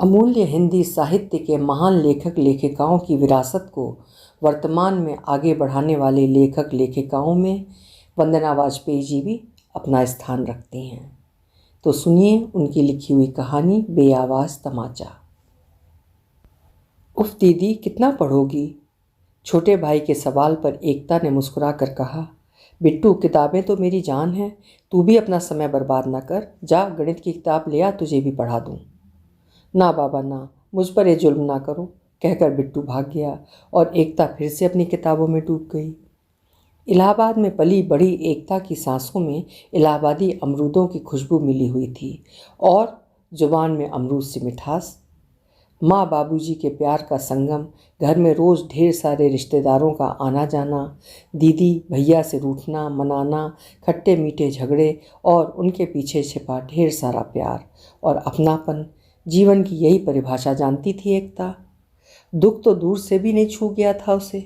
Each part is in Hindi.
अमूल्य हिंदी साहित्य के महान लेखक लेखिकाओं की विरासत को वर्तमान में आगे बढ़ाने वाले लेखक लेखिकाओं में वंदना वाजपेयी जी भी अपना स्थान रखती हैं। तो सुनिए उनकी लिखी हुई कहानी बेआवाज़ तमाचा। उफ दीदी, कितना पढ़ोगी? छोटे भाई के सवाल पर एकता ने मुस्कुरा कर कहा, बिट्टू, किताबें तो मेरी जान है, तू भी अपना समय बर्बाद ना कर। जा गणित की किताब ले आ, तुझे भी पढ़ा दूँ। ना बाबा ना, मुझ पर ये जुल्म ना करो, कहकर बिट्टू भाग गया और एकता फिर से अपनी किताबों में डूब गई। इलाहाबाद में पली बड़ी एकता की सांसों में इलाहाबादी अमरूदों की खुशबू मिली हुई थी और जुबान में अमरूद सी मिठास। माँ बाबूजी के प्यार का संगम, घर में रोज़ ढेर सारे रिश्तेदारों का आना जाना, दीदी भैया से रूठना मनाना, खट्टे मीठे झगड़े और उनके पीछे छिपा ढेर सारा प्यार और अपनापन, जीवन की यही परिभाषा जानती थी एकता। दुख तो दूर से भी नहीं छू गया था उसे।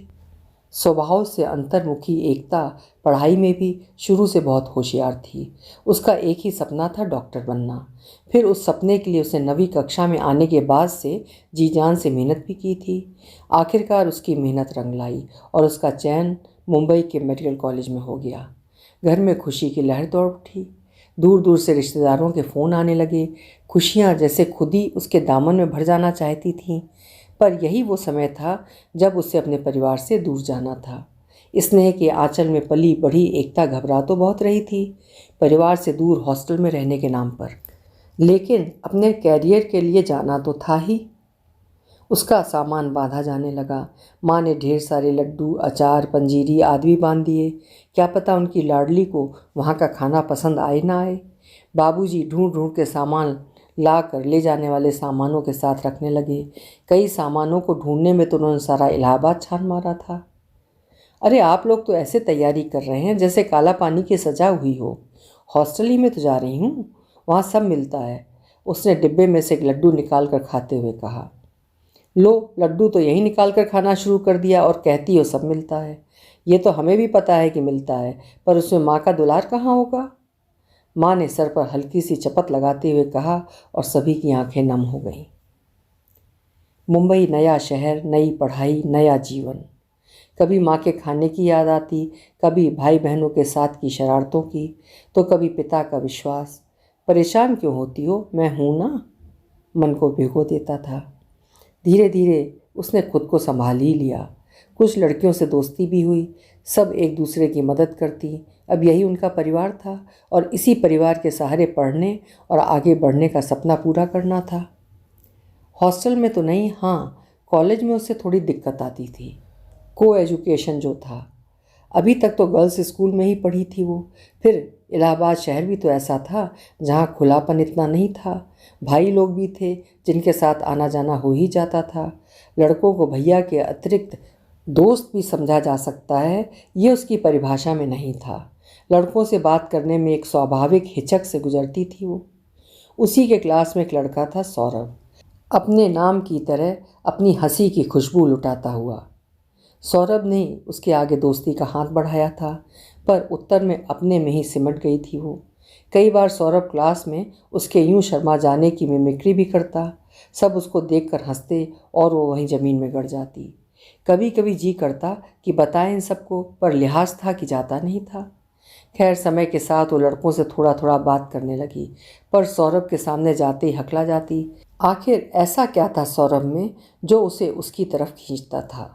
स्वभाव से अंतर्मुखी एकता पढ़ाई में भी शुरू से बहुत होशियार थी। उसका एक ही सपना था, डॉक्टर बनना। फिर उस सपने के लिए उसे 9वीं कक्षा में आने के बाद से जी जान से मेहनत भी की थी। आखिरकार उसकी मेहनत रंग लाई और उसका चयन मुंबई के मेडिकल कॉलेज में हो गया। घर में खुशी की लहर दौड़ उठी। दूर दूर से रिश्तेदारों के फ़ोन आने लगे। खुशियाँ जैसे खुद ही उसके दामन में भर जाना चाहती थीं। पर यही वो समय था जब उसे अपने परिवार से दूर जाना था। स्नेह के आंचल में पली बढ़ी एकता घबरा तो बहुत रही थी, परिवार से दूर हॉस्टल में रहने के नाम पर, लेकिन अपने कैरियर के लिए जाना तो था ही। उसका सामान बांधा जाने लगा। माँ ने ढेर सारे लड्डू, अचार, पंजीरी आदि भी बांध दिए। क्या पता उनकी लाडली को वहाँ का खाना पसंद आए ना आए। बाबूजी ढूंढ ढूंढ के सामान ला कर ले जाने वाले सामानों के साथ रखने लगे। कई सामानों को ढूंढने में तो उन्होंने सारा इलाहाबाद छान मारा था। अरे आप लोग तो ऐसे तैयारी कर रहे हैं जैसे काला पानी की सजा हुई हो। हॉस्टल ही में तो जा रही हूँ, वहाँ सब मिलता है। उसने डिब्बे में से एक लड्डू निकाल कर खाते हुए कहा। लो, लड्डू तो यही निकाल कर खाना शुरू कर दिया और कहती हो सब मिलता है। ये तो हमें भी पता है कि मिलता है, पर उसमें माँ का दुलार कहाँ होगा? माँ ने सर पर हल्की सी चपत लगाते हुए कहा और सभी की आंखें नम हो गईं। मुंबई नया शहर, नई पढ़ाई, नया जीवन। कभी माँ के खाने की याद आती, कभी भाई बहनों के साथ की शरारतों की, तो कभी पिता का विश्वास। परेशान क्यों होती हो, मैं हूँ ना, मन को भिगो देता था। धीरे धीरे उसने खुद को संभाल ही लिया। कुछ लड़कियों से दोस्ती भी हुई, सब एक दूसरे की मदद करती। अब यही उनका परिवार था और इसी परिवार के सहारे पढ़ने और आगे बढ़ने का सपना पूरा करना था। हॉस्टल में तो नहीं, हाँ कॉलेज में उससे थोड़ी दिक्कत आती थी। को एजुकेशन जो था, अभी तक तो गर्ल्स स्कूल में ही पढ़ी थी वो। फिर इलाहाबाद शहर भी तो ऐसा था जहाँ खुलापन इतना नहीं था। भाई लोग भी थे जिनके साथ आना जाना हो ही जाता था। लड़कों को भैया के अतिरिक्त दोस्त भी समझा जा सकता है, ये उसकी परिभाषा में नहीं था। लड़कों से बात करने में एक स्वाभाविक हिचक से गुजरती थी वो। उसी के क्लास में एक लड़का था, सौरभ, अपने नाम की तरह अपनी हंसी की खुशबू लुटाता हुआ। सौरभ ने उसके आगे दोस्ती का हाथ बढ़ाया था, पर उत्तर में अपने में ही सिमट गई थी वो। कई बार सौरभ क्लास में उसके यूं शर्मा जाने की मिमिक्री भी करता। सब उसको देखकर हंसते और वो वहीं ज़मीन में गड़ जाती। कभी कभी जी करता कि बताएं इन सबको, पर लिहाज था कि जाता नहीं था। खैर, समय के साथ वो लड़कों से थोड़ा थोड़ा बात करने लगी, पर सौरभ के सामने जाते ही हकला जाती। आखिर ऐसा क्या था सौरभ में जो उसे उसकी तरफ खींचता था?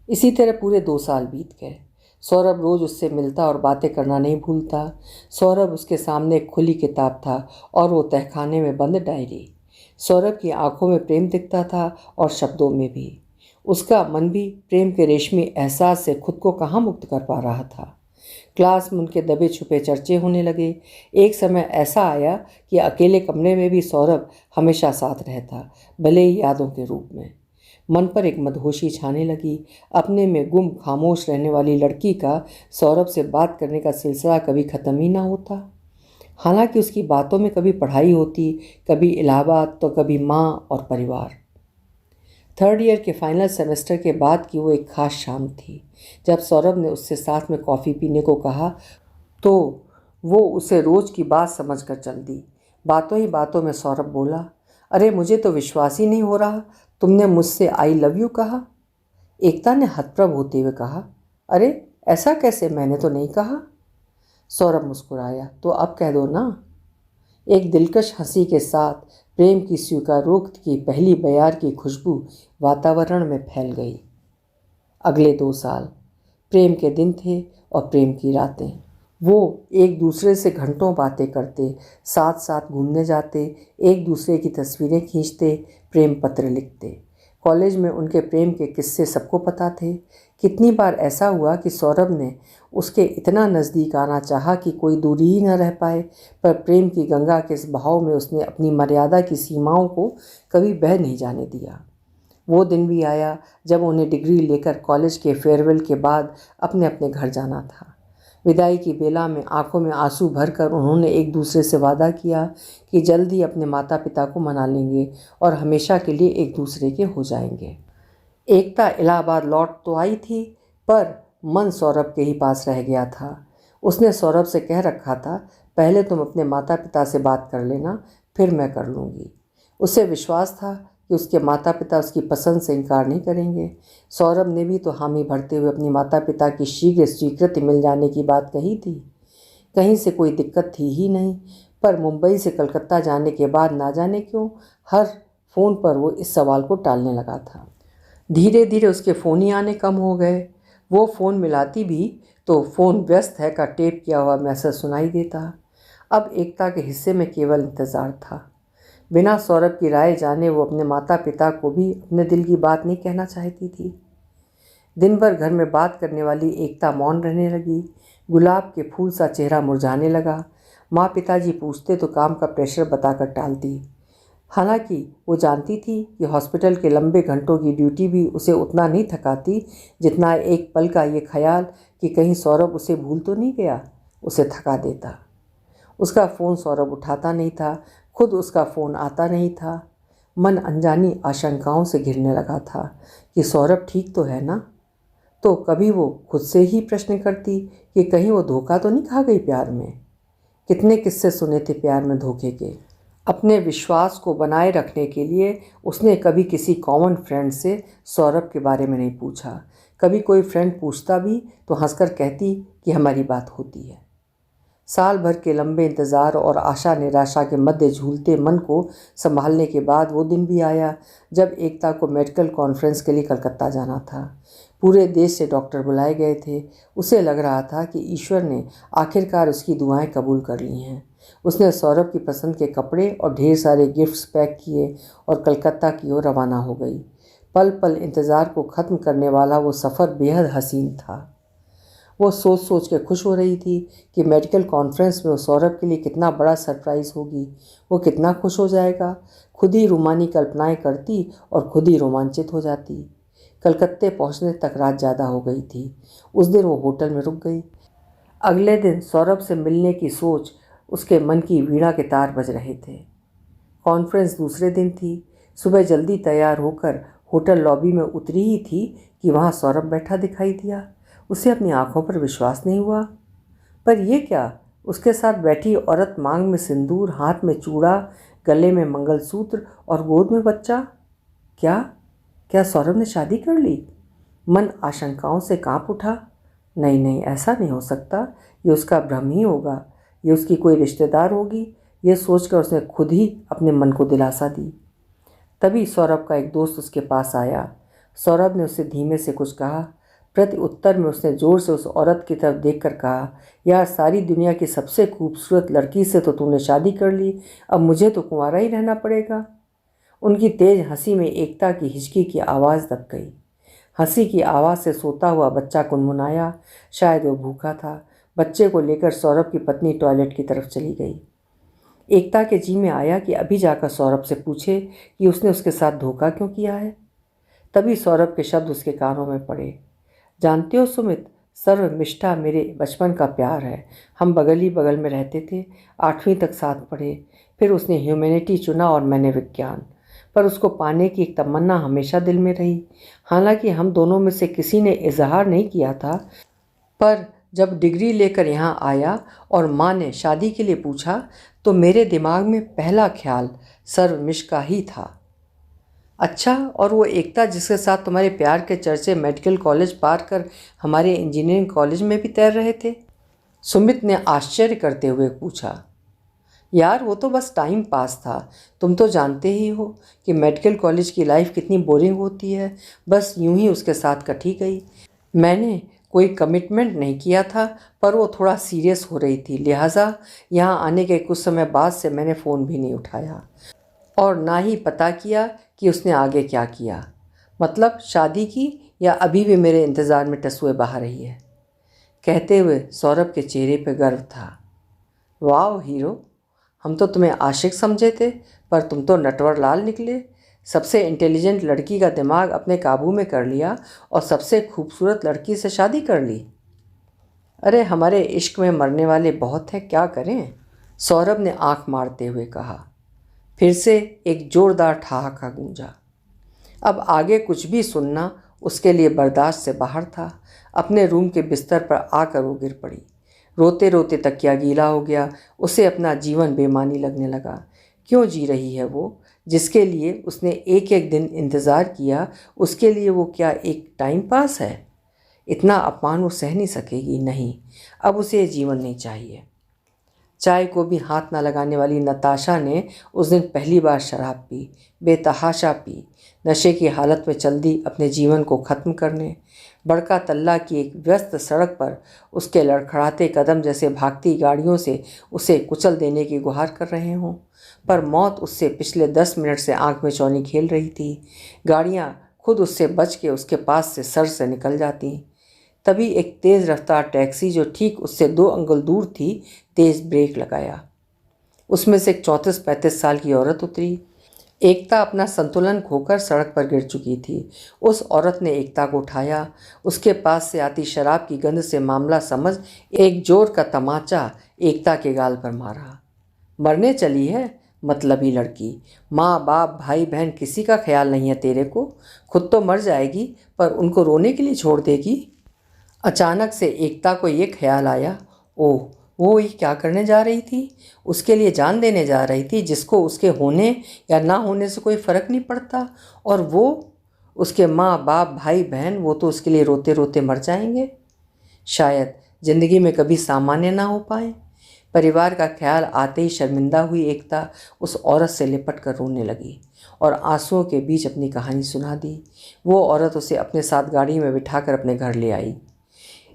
इसी तरह पूरे 2 साल बीत गए। सौरभ रोज़ उससे मिलता और बातें करना नहीं भूलता। सौरभ उसके सामने एक खुली किताब था और वो तहखाने में बंद डायरी। सौरभ की आंखों में प्रेम दिखता था और शब्दों में भी। उसका मन भी प्रेम के रेशमी एहसास से खुद को कहाँ मुक्त कर पा रहा था। क्लास में उनके दबे छुपे चर्चे होने लगे। एक समय ऐसा आया कि अकेले कमरे में भी सौरभ हमेशा साथ रहता, भले ही यादों के रूप में। मन पर एक मदहोशी छाने लगी। अपने में गुम खामोश रहने वाली लड़की का सौरभ से बात करने का सिलसिला कभी ख़त्म ही ना होता। हालांकि उसकी बातों में कभी पढ़ाई होती, कभी इलाहाबाद, तो कभी माँ और परिवार। 3rd ईयर के फाइनल सेमेस्टर के बाद की वो एक ख़ास शाम थी। जब सौरभ ने उससे साथ में कॉफ़ी पीने को कहा तो वो उसे रोज़ की बात समझ कर चल दी। बातों ही बातों में सौरभ बोला, अरे मुझे तो विश्वास ही नहीं हो रहा, तुमने मुझसे आई लव यू कहा। एकता ने हतप्रभ होते हुए कहा, अरे ऐसा कैसे, मैंने तो नहीं कहा। सौरभ मुस्कुराया, तो अब कह दो ना। एक दिलकश हंसी के साथ प्रेम की स्वीकारोक्त की पहली बयार की खुशबू वातावरण में फैल गई। अगले 2 साल प्रेम के दिन थे और प्रेम की रातें। वो एक दूसरे से घंटों बातें करते, साथ साथ घूमने जाते, एक दूसरे की तस्वीरें खींचते, प्रेम पत्र लिखते। कॉलेज में उनके प्रेम के किस्से सबको पता थे। कितनी बार ऐसा हुआ कि सौरभ ने उसके इतना नज़दीक आना चाहा कि कोई दूरी ही न रह पाए, पर प्रेम की गंगा के इस बहाव में उसने अपनी मर्यादा की सीमाओं को कभी बह नहीं जाने दिया। वो दिन भी आया जब उन्हें डिग्री लेकर कॉलेज के फेयरवेल के बाद अपने अपने घर जाना था। विदाई की बेला में आंखों में आंसू भरकर उन्होंने एक दूसरे से वादा किया कि जल्द ही अपने माता पिता को मना लेंगे और हमेशा के लिए एक दूसरे के हो जाएंगे। एकता इलाहाबाद लौट तो आई थी, पर मन सौरभ के ही पास रह गया था। उसने सौरभ से कह रखा था, पहले तुम अपने माता पिता से बात कर लेना, फिर मैं कर लूँगी। उसे विश्वास था कि उसके माता पिता उसकी पसंद से इनकार नहीं करेंगे। सौरभ ने भी तो हामी भरते हुए अपनी माता पिता की शीघ्र स्वीकृति मिल जाने की बात कही थी। कहीं से कोई दिक्कत थी ही नहीं, पर मुंबई से कलकत्ता जाने के बाद ना जाने क्यों हर फ़ोन पर वो इस सवाल को टालने लगा था। धीरे धीरे उसके फ़ोन ही आने कम हो गए। वो फ़ोन मिलाती भी तो फ़ोन व्यस्त है का टेप किया हुआ मैसेज सुनाई देता। अब एकता के हिस्से में केवल इंतज़ार था। बिना सौरभ की राय जाने वो अपने माता पिता को भी अपने दिल की बात नहीं कहना चाहती थी। दिन भर घर में बात करने वाली एकता मौन रहने लगी। गुलाब के फूल सा चेहरा मुरझाने लगा। माँ पिताजी पूछते तो काम का प्रेशर बताकर टालती। हालांकि वो जानती थी कि हॉस्पिटल के लंबे घंटों की ड्यूटी भी उसे उतना नहीं थकाती जितना एक पल का ये ख्याल कि कहीं सौरभ उसे भूल तो नहीं गया, उसे थका देता। उसका फ़ोन सौरभ उठाता नहीं था, खुद उसका फ़ोन आता नहीं था। मन अनजानी आशंकाओं से घिरने लगा था कि सौरभ ठीक तो है ना। तो कभी वो खुद से ही प्रश्न करती कि कहीं वो धोखा तो नहीं खा गई प्यार में। कितने किस्से सुने थे प्यार में धोखे के। अपने विश्वास को बनाए रखने के लिए उसने कभी किसी कॉमन फ्रेंड से सौरभ के बारे में नहीं पूछा। कभी कोई फ्रेंड पूछता भी तो हंसकर कहती कि हमारी बात होती है। साल भर के लंबे इंतज़ार और आशा निराशा के मध्य झूलते मन को संभालने के बाद वो दिन भी आया जब एकता को मेडिकल कॉन्फ्रेंस के लिए कलकत्ता जाना था। पूरे देश से डॉक्टर बुलाए गए थे। उसे लग रहा था कि ईश्वर ने आखिरकार उसकी दुआएं कबूल कर ली हैं। उसने सौरभ की पसंद के कपड़े और ढेर सारे गिफ्ट्स पैक किए और कलकत्ता की ओर रवाना हो गई। पल पल इंतज़ार को ख़त्म करने वाला वो सफ़र बेहद हसीन था। वो सोच सोच के खुश हो रही थी कि मेडिकल कॉन्फ्रेंस में वो सौरभ के लिए कितना बड़ा सरप्राइज़ होगी। वो कितना खुश हो जाएगा। खुद ही रूमानी कल्पनाएं करती और खुद ही रोमांचित हो जाती। कलकत्ते पहुंचने तक रात ज़्यादा हो गई थी। उस दिन वो होटल में रुक गई। अगले दिन सौरभ से मिलने की सोच उसके मन की वीणा के तार बज रहे थे। कॉन्फ्रेंस दूसरे दिन थी। सुबह जल्दी तैयार होकर होटल लॉबी में उतरी ही थी कि वहाँ सौरभ बैठा दिखाई दिया। उसे अपनी आंखों पर विश्वास नहीं हुआ। पर यह क्या, उसके साथ बैठी औरत मांग में सिंदूर, हाथ में चूड़ा, गले में मंगलसूत्र और गोद में बच्चा। क्या क्या सौरभ ने शादी कर ली? मन आशंकाओं से कांप उठा। नहीं नहीं, ऐसा नहीं हो सकता। ये उसका भ्रम ही होगा। ये उसकी कोई रिश्तेदार होगी। ये सोचकर उसने खुद ही अपने मन को दिलासा दी। तभी सौरभ का एक दोस्त उसके पास आया। सौरभ ने उससे धीमे से कुछ कहा। प्रति उत्तर में उसने जोर से उस औरत की तरफ देखकर कहा, यार सारी दुनिया की सबसे खूबसूरत लड़की से तो तूने शादी कर ली, अब मुझे तो कुंवारा ही रहना पड़ेगा। उनकी तेज हंसी में एकता की हिचकी की आवाज़ दब गई। हंसी की आवाज़ से सोता हुआ बच्चा गुनगुनाया। शायद वो भूखा था। बच्चे को लेकर सौरभ की पत्नी टॉयलेट की तरफ चली गई। एकता के जी में आया कि अभी जाकर सौरभ से पूछे कि उसने उसके साथ धोखा क्यों किया है। तभी सौरभ के शब्द उसके कानों में पड़े। जानते हो सुमित, सर्वनिष्ठा मेरे बचपन का प्यार है। हम बगल ही बगल में रहते थे, 8वीं तक साथ पढ़े। फिर उसने ह्यूमैनिटी चुना और मैंने विज्ञान। पर उसको पाने की एक तमन्ना हमेशा दिल में रही। हालांकि हम दोनों में से किसी ने इजहार नहीं किया था, पर जब डिग्री लेकर यहाँ आया और माँ ने शादी के लिए पूछा तो मेरे दिमाग में पहला ख्याल सर्वमिश का ही था। अच्छा, और वो एकता जिसके साथ तुम्हारे प्यार के चर्चे मेडिकल कॉलेज पार कर हमारे इंजीनियरिंग कॉलेज में भी तैर रहे थे? सुमित ने आश्चर्य करते हुए पूछा। यार वो तो बस टाइम पास था। तुम तो जानते ही हो कि मेडिकल कॉलेज की लाइफ कितनी बोरिंग होती है। बस यूं ही उसके साथ कटी गई। मैंने कोई कमिटमेंट नहीं किया था, पर वो थोड़ा सीरियस हो रही थी, लिहाजा यहाँ आने के कुछ समय बाद से मैंने फ़ोन भी नहीं उठाया और ना ही पता किया कि उसने आगे क्या किया। मतलब शादी की या अभी भी मेरे इंतज़ार में टसुए बहा रही है। कहते हुए सौरभ के चेहरे पर गर्व था। वाह हीरो, हम तो तुम्हें आशिक समझे थे, पर तुम तो नटवर लाल निकले। सबसे इंटेलिजेंट लड़की का दिमाग अपने काबू में कर लिया और सबसे खूबसूरत लड़की से शादी कर ली। अरे हमारे इश्क में मरने वाले बहुत हैं, क्या करें? सौरभ ने आंख मारते हुए कहा। फिर से एक जोरदार ठहाका गूंजा। अब आगे कुछ भी सुनना उसके लिए बर्दाश्त से बाहर था। अपने रूम के बिस्तर पर आकर वो गिर पड़ी। रोते रोते तकिया गीला हो गया। उसे अपना जीवन बेमानी लगने लगा। क्यों जी रही है वो? जिसके लिए उसने एक एक दिन इंतज़ार किया, उसके लिए वो क्या एक टाइम पास है? इतना अपमान वो सह नहीं सकेगी। नहीं, अब उसे ये जीवन नहीं चाहिए। चाय को भी हाथ ना लगाने वाली नताशा ने उस दिन पहली बार शराब पी, बेतहाशा पी। नशे की हालत में चल दी अपने जीवन को ख़त्म करने। बड़का तल्ला की एक व्यस्त सड़क पर उसके लड़खड़ाते कदम जैसे भागती गाड़ियों से उसे कुचल देने की गुहार कर रहे हों। पर मौत उससे पिछले 10 मिनट से आंख में चौनी खेल रही थी। गाड़ियाँ खुद उससे बच के उसके पास से सर से निकल जाती। तभी एक तेज़ रफ्तार टैक्सी जो ठीक उससे 2 अंगुल दूर थी, तेज़ ब्रेक लगाया। उसमें से एक 34-35 साल की औरत उतरी। एकता अपना संतुलन खोकर सड़क पर गिर चुकी थी। उस औरत ने एकता को उठाया। उसके पास से आती शराब की गंध से मामला समझ एक जोर का तमाचा एकता के गाल पर मारा। मरने चली है, मतलबी लड़की। माँ बाप भाई बहन किसी का ख्याल नहीं है तेरे को। खुद तो मर जाएगी, पर उनको रोने के लिए छोड़ देगी। अचानक से एकता को ये ख्याल आया, ओह, वो ये क्या करने जा रही थी? उसके लिए जान देने जा रही थी, जिसको उसके होने या ना होने से कोई फ़र्क नहीं पड़ता। और वो, उसके माँ बाप भाई बहन, वो तो उसके लिए रोते रोते मर जाएंगे। शायद ज़िंदगी में कभी सामान्य ना हो पाए। परिवार का ख्याल आते ही शर्मिंदा हुई एकता उस औरत से लिपट कर रोने लगी और आंसुओं के बीच अपनी कहानी सुना दी। वो औरत उसे अपने साथ गाड़ी में बिठाकर अपने घर ले आई।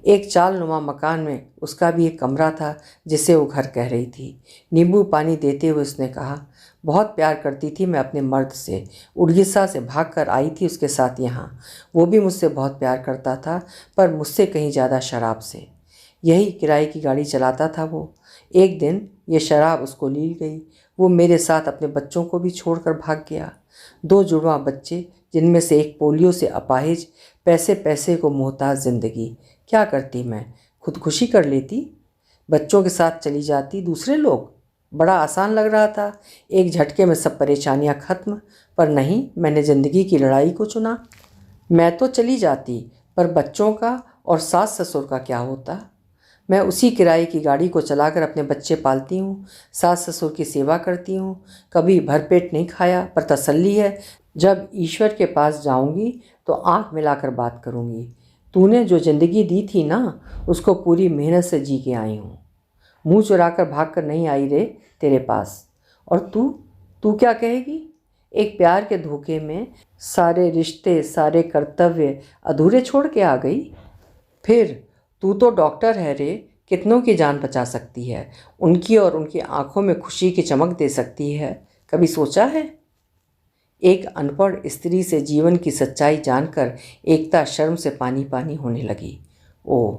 एक चालनुमा मकान में उसका भी एक कमरा था, जिसे वो घर कह रही थी। नींबू पानी देते हुए उसने कहा, बहुत प्यार करती थी मैं अपने मर्द से। उड़ीसा से भागकर आई थी उसके साथ यहाँ। वो भी मुझसे बहुत प्यार करता था, पर मुझसे कहीं ज़्यादा शराब से। यही किराए की गाड़ी चलाता था वो। एक दिन ये शराब उसको लील गई। वो मेरे साथ अपने बच्चों को भी छोड़कर भाग गया। 2 जुड़वा बच्चे, जिनमें से एक पोलियो से अपाहिज। पैसे पैसे को मोहताज ज़िंदगी। क्या करती मैं? खुदकुशी कर लेती? बच्चों के साथ चली जाती दूसरे लोग? बड़ा आसान लग रहा था, एक झटके में सब परेशानियां खत्म। पर नहीं, मैंने ज़िंदगी की लड़ाई को चुना। मैं तो चली जाती, पर बच्चों का और सास ससुर का क्या होता? मैं उसी किराए की गाड़ी को चलाकर अपने बच्चे पालती हूँ, सास ससुर की सेवा करती हूँ। कभी भरपेट नहीं खाया, पर तसल्ली है, जब ईश्वर के पास जाऊँगी तो आँख मिलाकर बात करूँगी। तूने जो ज़िंदगी दी थी ना, उसको पूरी मेहनत से जी के आई हूँ। मुँह चुराकर भाग कर नहीं आई रे तेरे पास। और तू तू क्या कहेगी? एक प्यार के धोखे में सारे रिश्ते, सारे कर्तव्य अधूरे छोड़ के आ गई। फिर तू तो डॉक्टर है रे, कितनों की जान बचा सकती है, उनकी और उनकी आंखों में खुशी की चमक दे सकती है। कभी सोचा है? एक अनपढ़ स्त्री से जीवन की सच्चाई जानकर एकता शर्म से पानी पानी होने लगी। ओह,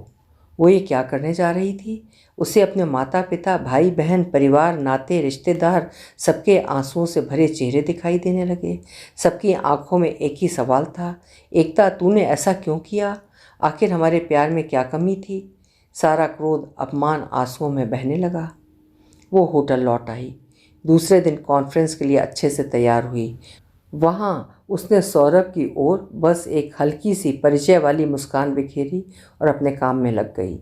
वो ये क्या करने जा रही थी? उसे अपने माता पिता, भाई बहन, परिवार, नाते, रिश्तेदार, सबके आंसुओं से भरे चेहरे दिखाई देने लगे। सबकी आंखों में एक ही सवाल था, एकता तूने ऐसा क्यों किया? आखिर हमारे प्यार में क्या कमी थी? सारा क्रोध, अपमान आंसुओं में बहने लगा। वो होटल लौट आई। दूसरे दिन कॉन्फ्रेंस के लिए अच्छे से तैयार हुई। वहाँ उसने सौरभ की ओर बस एक हल्की सी परिचय वाली मुस्कान बिखेरी और अपने काम में लग गई।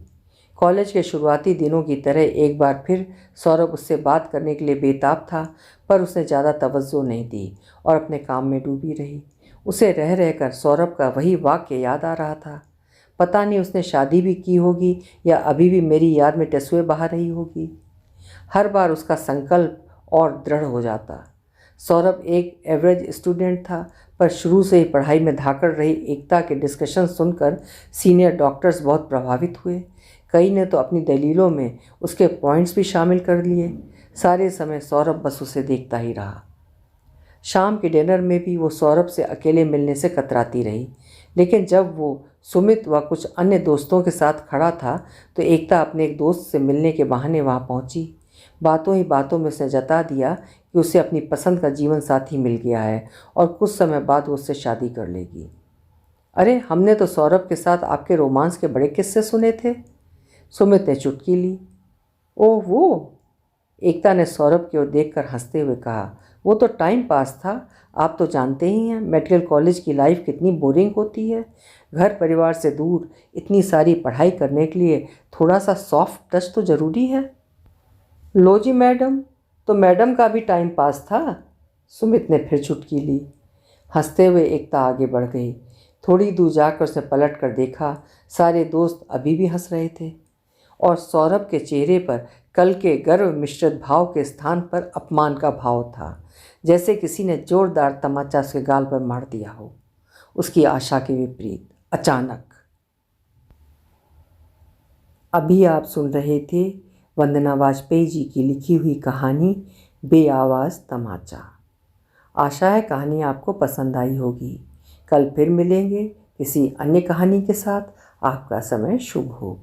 कॉलेज के शुरुआती दिनों की तरह एक बार फिर सौरभ उससे बात करने के लिए बेताब था, पर उसने ज़्यादा तवज्जो नहीं दी और अपने काम में डूबी रही। उसे रह रहकर सौरभ का वही वाक्य याद आ रहा था। पता नहीं उसने शादी भी की होगी या अभी भी मेरी याद में टसुए बहा रही होगी। हर बार उसका संकल्प और दृढ़ हो जाता। सौरभ एक एवरेज स्टूडेंट था, पर शुरू से ही पढ़ाई में धाकड़ रही एकता के डिस्कशन सुनकर सीनियर डॉक्टर्स बहुत प्रभावित हुए। कई ने तो अपनी दलीलों में उसके पॉइंट्स भी शामिल कर लिए। सारे समय सौरभ बस उसे देखता ही रहा। शाम के डिनर में भी वो सौरभ से अकेले मिलने से कतराती रही, लेकिन जब वो सुमित व कुछ अन्य दोस्तों के साथ खड़ा था तो एकता अपने एक दोस्त से मिलने के बहाने वहाँ पहुँची। बातों ही बातों में उसने जता दिया कि उसे अपनी पसंद का जीवन साथी मिल गया है और कुछ समय बाद वो उससे शादी कर लेगी। अरे, हमने तो सौरभ के साथ आपके रोमांस के बड़े किस्से सुने थे, सुमित ने चुटकी ली। ओह वो, एकता ने सौरभ की ओर देखकर हंसते हुए कहा, वो तो टाइम पास था। आप तो जानते ही हैं मेडिकल कॉलेज की लाइफ कितनी बोरिंग होती है। घर परिवार से दूर इतनी सारी पढ़ाई करने के लिए थोड़ा सा सॉफ्ट टच तो ज़रूरी है। लो जी मैडम, तो मैडम का भी टाइम पास था, सुमित ने फिर चुटकी ली। हंसते हुए एकता आगे बढ़ गई। थोड़ी दूर जाकर उसने पलट कर देखा, सारे दोस्त अभी भी हंस रहे थे और सौरभ के चेहरे पर कल के गर्व मिश्रित भाव के स्थान पर अपमान का भाव था, जैसे किसी ने जोरदार तमाचा उसके गाल पर मार दिया हो। उसकी आशा के विपरीत अचानक। अभी आप सुन रहे थे वंदना वाजपेयी जी की लिखी हुई कहानी बेआवाज़ तमाचा। आशा है कहानी आपको पसंद आई होगी। कल फिर मिलेंगे किसी अन्य कहानी के साथ। आपका समय शुभ हो।